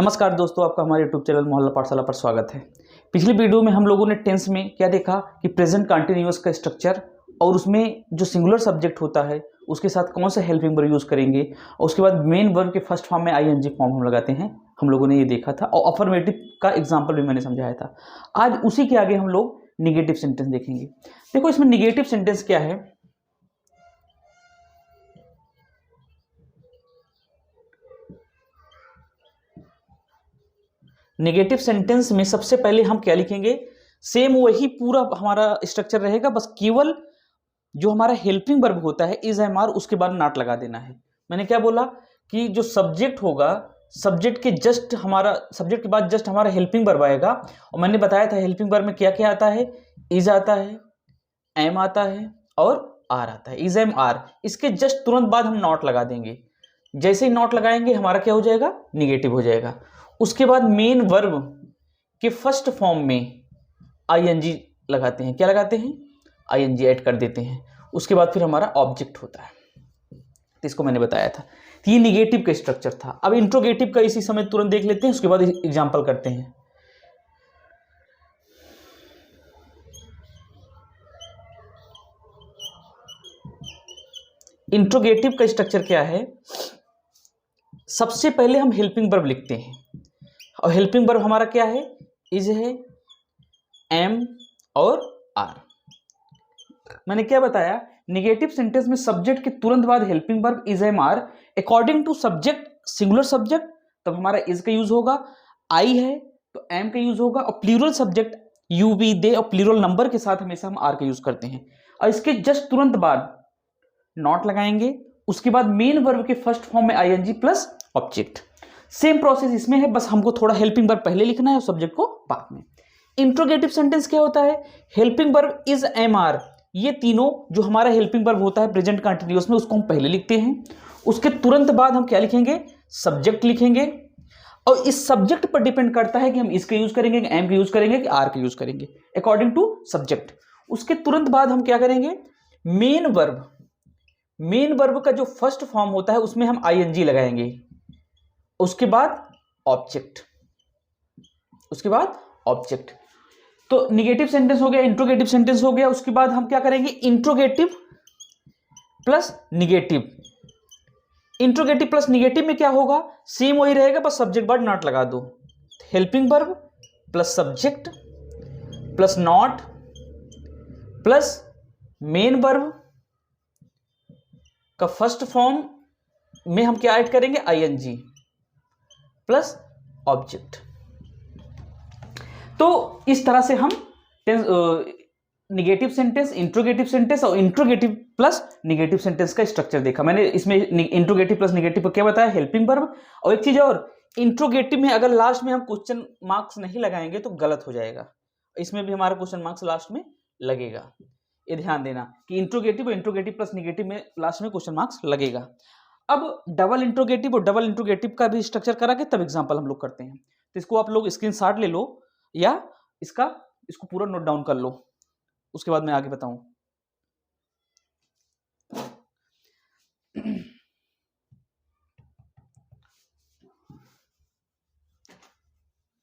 नमस्कार दोस्तों, आपका हमारे यूट्यूब चैनल मोहल्ला पाठशाला पर स्वागत है। पिछली वीडियो में हम लोगों ने टेंस में क्या देखा कि प्रेजेंट कंटिन्यूअस का स्ट्रक्चर और उसमें जो सिंगुलर सब्जेक्ट होता है उसके साथ कौन सा हेल्पिंग वर्ब यूज़ करेंगे और उसके बाद मेन वर्ब के फर्स्ट फॉर्म में आईएनजी फॉर्म हम लगाते हैं, हम लोगों ने ये देखा था और अफर्मेटिव का एग्जाम्पल भी मैंने समझाया था। आज उसी के आगे हम लोग निगेटिव सेंटेंस देखेंगे। देखो इसमें निगेटिव सेंटेंस क्या है। नेगेटिव सेंटेंस में सबसे पहले हम क्या लिखेंगे, सेम वही पूरा हमारा स्ट्रक्चर रहेगा, बस केवल जो हमारा हेल्पिंग वर्ब होता है इज एम आर उसके बाद नॉट लगा देना है। मैंने क्या बोला कि जो सब्जेक्ट होगा, सब्जेक्ट के जस्ट हमारा सब्जेक्ट के बाद जस्ट हमारा हेल्पिंग वर्ब आएगा और मैंने बताया था हेल्पिंग वर्ब में क्या क्या आता है, इज आता है, एम आता है और आर आता है, इज एम आर। इसके जस्ट तुरंत बाद हम नॉट लगा देंगे। जैसे ही नॉट लगाएंगे हमारा क्या हो जाएगा, निगेटिव हो जाएगा। उसके बाद मेन वर्ब के फर्स्ट फॉर्म में आईएनजी लगाते हैं। क्या लगाते हैं, आईएनजी ऐड कर देते हैं। उसके बाद फिर हमारा ऑब्जेक्ट होता है। तो इसको मैंने बताया था। तो ये निगेटिव का स्ट्रक्चर था। अब इंट्रोगेटिव का इसी समय तुरंत देख लेते हैं, उसके बाद एग्जांपल करते हैं। इंट्रोगेटिव का स्ट्रक्चर क्या है, सबसे पहले हम हेल्पिंग वर्ब लिखते हैं और हेल्पिंग वर्ब हमारा क्या है, इज है, एम और आर। मैंने क्या बताया, निगेटिव सेंटेंस में सब्जेक्ट के तुरंत बाद helping verb is am are. According to subject, singular subject तब हमारा इज का यूज होगा, आई है तो एम का यूज होगा और प्लूरल सब्जेक्ट यू वी दे और प्लूरल नंबर के साथ हमेशा हम आर का यूज करते हैं। और इसके जस्ट तुरंत बाद नॉट लगाएंगे। उसके बाद मेन वर्ब के फर्स्ट फॉर्म में ING plus object. Same process इसमें है, बस हमको थोड़ा हेल्पिंग वर्ब पहले लिखना है और सब्जेक्ट को बाद में। इंट्रोगेटिव सेंटेंस क्या होता है, helping verb is am are. ये तीनों जो हमारा हेल्पिंग वर्ब होता है प्रेजेंट कंटिन्यूअस में, उसको हम पहले लिखते हैं। उसके तुरंत बाद हम क्या लिखेंगे, सब्जेक्ट लिखेंगे और इस सब्जेक्ट पर डिपेंड करता है कि हम इसका यूज करेंगे, एम का यूज करेंगे कि आर का यूज करेंगे, अकॉर्डिंग टू सब्जेक्ट। उसके तुरंत बाद हम क्या करेंगे, मेन वर्ब, मेन वर्ब का जो फर्स्ट फॉर्म होता है उसमें हम आईएनजी लगाएंगे। उसके बाद ऑब्जेक्ट, उसके बाद ऑब्जेक्ट। तो निगेटिव सेंटेंस हो गया, इंट्रोगेटिव सेंटेंस हो गया। उसके बाद हम क्या करेंगे, interrogative plus negative. Interrogative plus negative में क्या होगा, सेम वही रहेगा, बस सब्जेक्ट बाद नॉट लगा दो। Helping verb plus subject plus not plus main verb का फर्स्ट फॉर्म में हम क्या ऐड करेंगे, आईएनजी प्लस ऑब्जेक्ट। तो इस तरह से हम निगेटिव सेंटेंस, इंट्रोगेटिव सेंटेंस और इंट्रोगेटिव प्लस निगेटिव सेंटेंस का स्ट्रक्चर देखा। मैंने इसमें इंट्रोगेटिव प्लस निगेटिव को क्या बताया, हेल्पिंग वर्ब। और एक चीज और, इंट्रोगेटिव में अगर लास्ट में हम क्वेश्चन मार्क्स नहीं लगाएंगे तो गलत हो जाएगा। इसमें भी हमारा क्वेश्चन मार्क्स लास्ट में लगेगा। ये ध्यान देना कि इंट्रोगेटिव और इंट्रोगेटिव प्लस निगेटिव में लास्ट में क्वेश्चन मार्क्स लगेगा। अब डबल इंट्रोगेटिव और डबल इंट्रोगेटिव का भी स्ट्रक्चर करा के तब एग्जांपल हम लोग करते हैं। तो इसको आप लोग स्क्रीनशॉट ले लो या इसको पूरा नोट डाउन कर लो, उसके बाद मैं आगे बताऊं।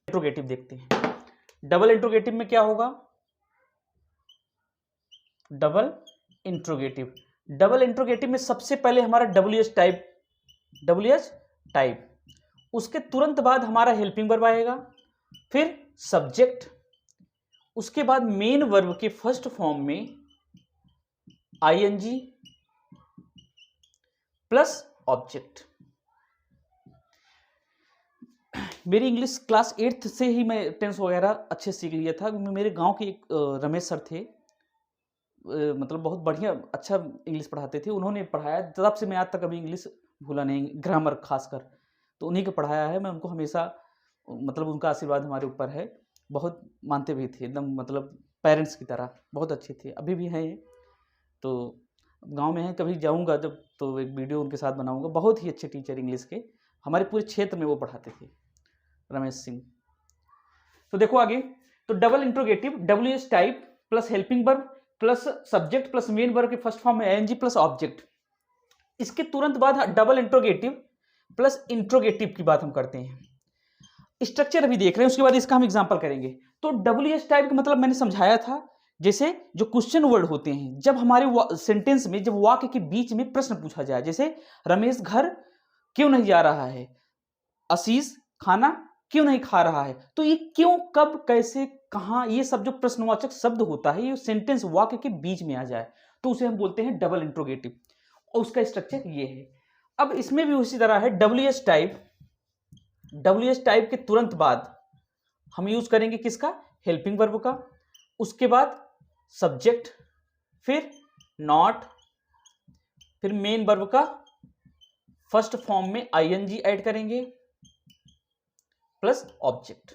इंट्रोगेटिव देखते हैं। डबल इंट्रोगेटिव में क्या होगा, डबल इंट्रोगेटिव, डबल इंट्रोगेटिव में सबसे पहले हमारा डब्ल्यूएच टाइप, उसके तुरंत बाद हमारा हेल्पिंग वर्ब आएगा, फिर सब्जेक्ट, उसके बाद मेन वर्ब के फर्स्ट फॉर्म में आईएनजी प्लस ऑब्जेक्ट। मेरी इंग्लिश क्लास 8th से ही मैं टेंस वगैरह अच्छे सीख लिया था। मेरे गांव के एक रमेश सर थे, मतलब बहुत बढ़िया अच्छा इंग्लिश पढ़ाते थे। उन्होंने पढ़ाया, तब से मैं आज तक अभी इंग्लिश भूला नहीं, ग्रामर खासकर, तो उन्हीं को पढ़ाया है। मैं उनको हमेशा, मतलब उनका आशीर्वाद हमारे ऊपर है। बहुत मानते भी थे, एकदम मतलब पेरेंट्स की तरह, बहुत अच्छे थे, अभी भी हैं। तो गांव में हैं, कभी जाऊंगा जब तो एक वीडियो उनके साथ बनाऊंगा। बहुत ही अच्छे टीचर इंग्लिश के, हमारे पूरे क्षेत्र में वो पढ़ाते थे, रमेश सिंह। तो देखो आगे, तो double interrogative, WH type plus helping verb plus subject plus main verb के फर्स्ट फॉर्म में आईएनजी प्लस ऑब्जेक्ट। इसके तुरंत बाद डबल इंट्रोगेटिव प्लस इंट्रोगेटिव की बात हम करते हैं। स्ट्रक्चर अभी देख रहे हैं, उसके बाद इसका हम एग्जांपल करेंगे। तो WH टाइप का मतलब मैंने समझाया था, जैसे जो क्वेश्चन वर्ड होते हैं, जब हमारे सेंटेंस में, जब वाक्य के बीच में प्रश्न पूछा जाए, जैसे रमेश घर क्यों नहीं जा रहा है, आशीष खाना क्यों नहीं खा रहा है, तो ये क्यों, कब, कैसे, कहां, ये सब जो प्रश्नवाचक शब्द होता है, ये सेंटेंस वाक्य के बीच में आ जाए तो उसे हम बोलते हैं डबल इंट्रोगेटिव, और उसका स्ट्रक्चर ये है। अब इसमें भी उसी तरह है, WH टाइप के तुरंत बाद हम यूज करेंगे किसका, हेल्पिंग वर्ब का, उसके बाद सब्जेक्ट, फिर नॉट, फिर मेन वर्ब का फर्स्ट फॉर्म में ING ऐड करेंगे प्लस ऑब्जेक्ट,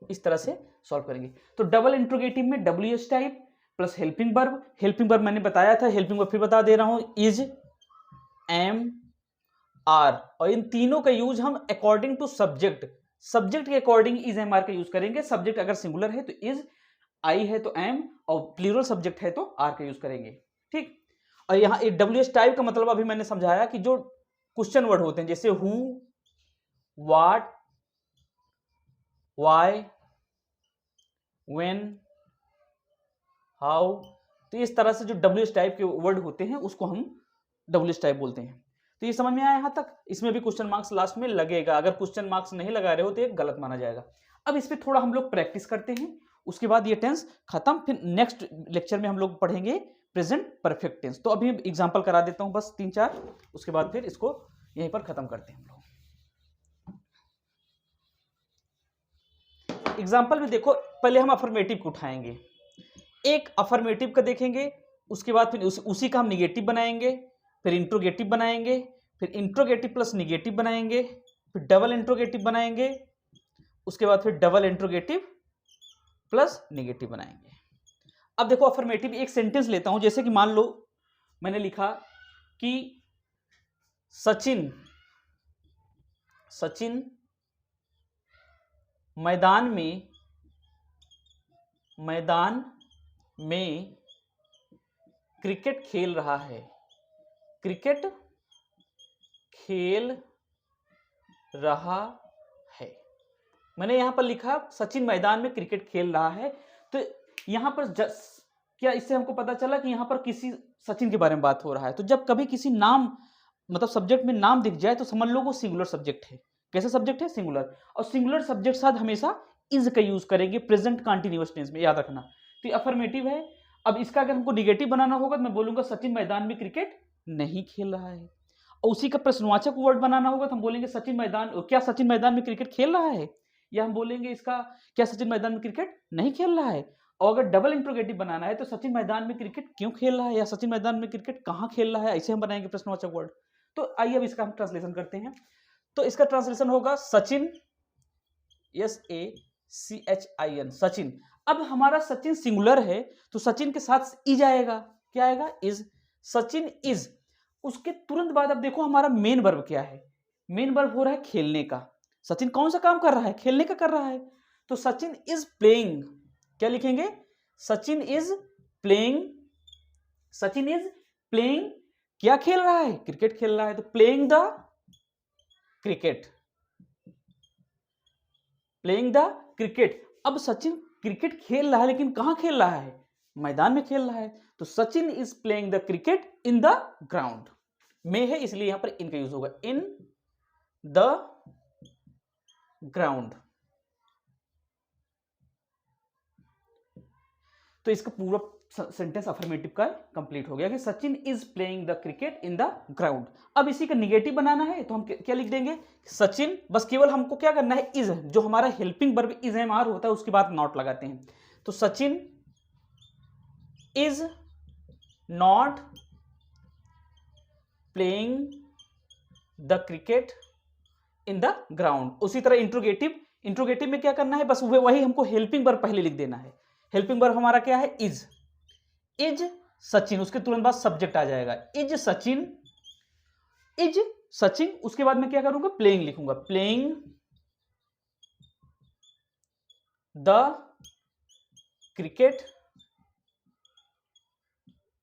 इस तरह से सॉल्व करेंगे। तो डबल इंट्रोगेटिव में WH type plus helping verb मैंने बताया था, हेल्पिंग वर्ब फिर बता दे रहा हूं, इज, एम, आर, और इन तीनों का यूज हम अकॉर्डिंग टू सब्जेक्ट के अकॉर्डिंग इज एम आर का यूज करेंगे। सब्जेक्ट अगर सिंगुलर है तो इज, आई है तो एम, और प्लूरल सब्जेक्ट है तो आर का यूज करेंगे, ठीक। और यहाँ एक WH टाइप का मतलब अभी मैंने समझाया कि जो क्वेश्चन वर्ड होते हैं, जैसे who, what, why, when, how, तो इस तरह से जो WH टाइप के वर्ड होते हैं उसको हम WH टाइप बोलते हैं। तो ये समझ में आया यहां तक। इसमें भी क्वेश्चन मार्क्स लास्ट में लगेगा, अगर क्वेश्चन मार्क्स नहीं लगा रहे हो तो ये गलत माना जाएगा। अब इस पे थोड़ा हम लोग प्रैक्टिस करते हैं, उसके बाद ये टेंस खत्म, फिर नेक्स्ट लेक्चर में हम लोग पढ़ेंगे प्रेजेंट परफेक्ट टेंस। तो अभी एग्जांपल करा देता हूं बस 3-4, उसके बाद फिर इसको यहीं पर खत्म करते हैं हम लोग। एग्जाम्पल में देखो, पहले हम अफर्मेटिव को उठाएंगे, एक अफर्मेटिव का देखेंगे, उसके बाद फिर उसी का हम निगेटिव बनाएंगे, फिर इंट्रोगेटिव बनाएंगे, फिर इंट्रोगेटिव प्लस निगेटिव बनाएंगे, फिर डबल इंट्रोगेटिव बनाएंगे, उसके बाद फिर डबल इंट्रोगेटिव प्लस निगेटिव बनाएंगे। अब देखो अफर्मेटिव, एक सेंटेंस लेता हूं, जैसे कि मान लो मैंने लिखा कि सचिन मैदान में क्रिकेट खेल रहा है, मैंने यहां पर लिखा सचिन मैदान में क्रिकेट खेल रहा है। तो यहां पर क्या इससे हमको पता चला कि यहां पर किसी सचिन के बारे में बात हो रहा है। तो जब कभी किसी नाम, मतलब सब्जेक्ट में नाम दिख जाए तो समझ लो वो सिंगुलर सब्जेक्ट है। कैसा सब्जेक्ट है, सिंगुलर, और सिंगुलर सब्जेक्ट साथ हमेशा इज का यूज करेंगे प्रेजेंट कंटीन्यूअस टेंस में, याद रखना। तो अफर्मेटिव है। अब इसका अगर हमको निगेटिव बनाना होगा तो मैं बोलूंगा सचिन मैदान में क्रिकेट नहीं खेल रहा है, और उसी का प्रश्नवाचक वर्ड बनाना होगा तो हम बोलेंगे क्या सचिन मैदान में क्रिकेट खेल रहा है, या हम बोलेंगे इसका क्या सचिन मैदान में क्रिकेट नहीं खेल रहा है। और अगर डबल इंट्रोगेटिव बनाना है तो सचिन मैदान में क्रिकेट क्यों खेल रहा है, या सचिन मैदान में क्रिकेट कहां खेल रहा है, ऐसे हम बनाएंगे प्रश्नवाचक वर्ड। तो आइए अब इसका हम ट्रांसलेशन करते हैं। तो इसका ट्रांसलेशन होगा सचिन, SACHIN, सचिन। अब हमारा सचिन सिंगुलर है तो सचिन के साथ इज आएगा, क्या आएगा, इज, सचिन इज। उसके तुरंत बाद अब देखो हमारा मेन वर्ब क्या है, मेन वर्ब हो रहा है खेलने का। सचिन कौन सा काम कर रहा है, खेलने का कर रहा है। तो सचिन इज प्लेइंग, क्या लिखेंगे, सचिन इज प्लेइंग, क्या खेल रहा है, क्रिकेट खेल रहा है। तो प्लेइंग द क्रिकेट, अब सचिन क्रिकेट खेल रहा है लेकिन कहां खेल रहा है, मैदान में खेल रहा है। तो Sachin is playing the cricket in the ground, में है इसलिए यहां पर इन का यूज होगा, इन द ग्राउंड। तो इसका पूरा सेंटेंस अफर्मेटिव का कंप्लीट हो गया कि Sachin is playing the cricket in the ground. अब इसी का निगेटिव बनाना है तो हम क्या लिख देंगे, सचिन, बस केवल हमको क्या करना है, इज, जो हमारा helping verb is am are होता है उसके बाद नॉट लगाते हैं। तो Sachin is not playing the cricket in the ground. उसी तरह इंट्रोगेटिव में क्या करना है, बस वही हमको हेल्पिंग वर्ब पहले लिख देना है। हेल्पिंग वर्ब हमारा क्या है, इज सचिन, उसके तुरंत बाद सब्जेक्ट आ जाएगा, इज सचिन, उसके बाद मैं क्या करूंगा, प्लेइंग लिखूंगा, playing the cricket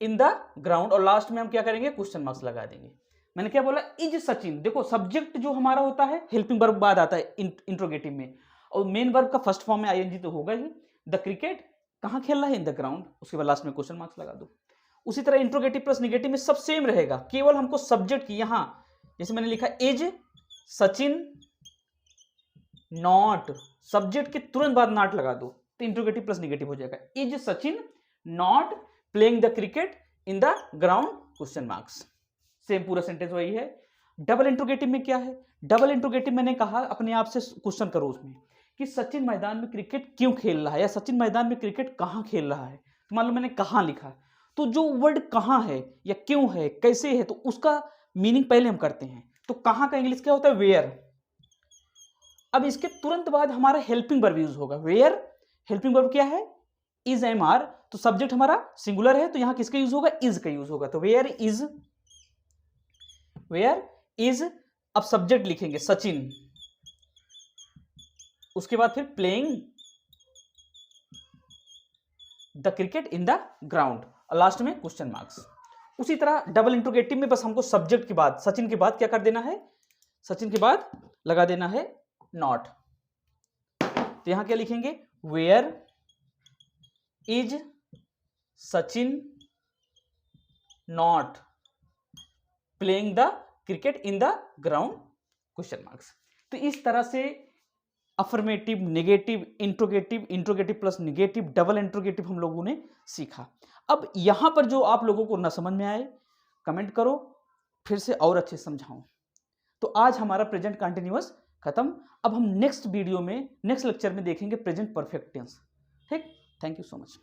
in the ground, और लास्ट में हम क्या करेंगे, क्वेश्चन मार्क्स लगा देंगे। मैंने क्या बोला, इज सचिन। देखो सब्जेक्ट जो हमारा होता है हेल्पिंग वर्ब बाद आता है इंट्रोगेटिव में, और मेन वर्ब का फर्स्ट फॉर्म में आईएनजी तो होगा ही। द क्रिकेट कहाँ खेल रहा है, इन द ग्राउंड, उसके बाद लास्ट में क्वेश्चन मार्क्स लगा दो। उसी तरह इंट्रोगेटिव प्लस निगेटिव में सब सेम रहेगा, केवल हमको सब्जेक्ट की यहां जैसे मैंने लिखा इज सचिन नॉट, सब्जेक्ट के तुरंत बाद नॉट लगा दो तो इंट्रोगेटिव प्लस निगेटिव हो जाएगा। Is Sachin not playing the cricket in the ground, question marks. Same पूरा सेंटेंस वही है। डबल इंट्रोगेटिव में क्या है, डबल इंट्रोगेटिव मैंने कहा अपने आप से क्वेश्चन करो उसमें कि सचिन मैदान में क्रिकेट क्यों खेल रहा है, या सचिन मैदान में क्रिकेट कहां खेल रहा है। तो मान लो मैंने कहां लिखा, तो जो वर्ड कहां है या क्यों है कैसे है, तो उसका मीनिंग पहले हम करते हैं। तो कहां का इंग्लिश क्या होता है, वेयर। अब इसके तुरंत बाद हमारा हेल्पिंग वर्ब यूज होगा, वेयर। हेल्पिंग वर्ब क्या है, इज एम आर, तो सब्जेक्ट हमारा सिंगुलर है तो यहां किसका यूज होगा, इज का यूज होगा। तो वेयर इज, वेयर इज, अब सब्जेक्ट लिखेंगे सचिन, उसके बाद फिर playing the cricket in the ground, last में क्वेश्चन मार्क्स। उसी तरह डबल इंट्रोगेटिव में बस हमको सब्जेक्ट के बाद, सचिन के बाद क्या कर देना है, सचिन के बाद लगा देना है नॉट। तो यहां क्या लिखेंगे, where is Sachin not playing the cricket in the ground, question marks. तो इस तरह से affirmative, negative, interrogative, interrogative plus negative, double interrogative हम लोगों ने सीखा। अब यहां पर जो आप लोगों को ना समझ में आए कमेंट करो, फिर से और अच्छे समझाऊं। तो आज हमारा प्रेजेंट कंटिन्यूअस खत्म। अब हम नेक्स्ट वीडियो में, नेक्स्ट लेक्चर में देखेंगे प्रेजेंट परफेक्ट टेंस। ठीक, थैंक यू सो मच।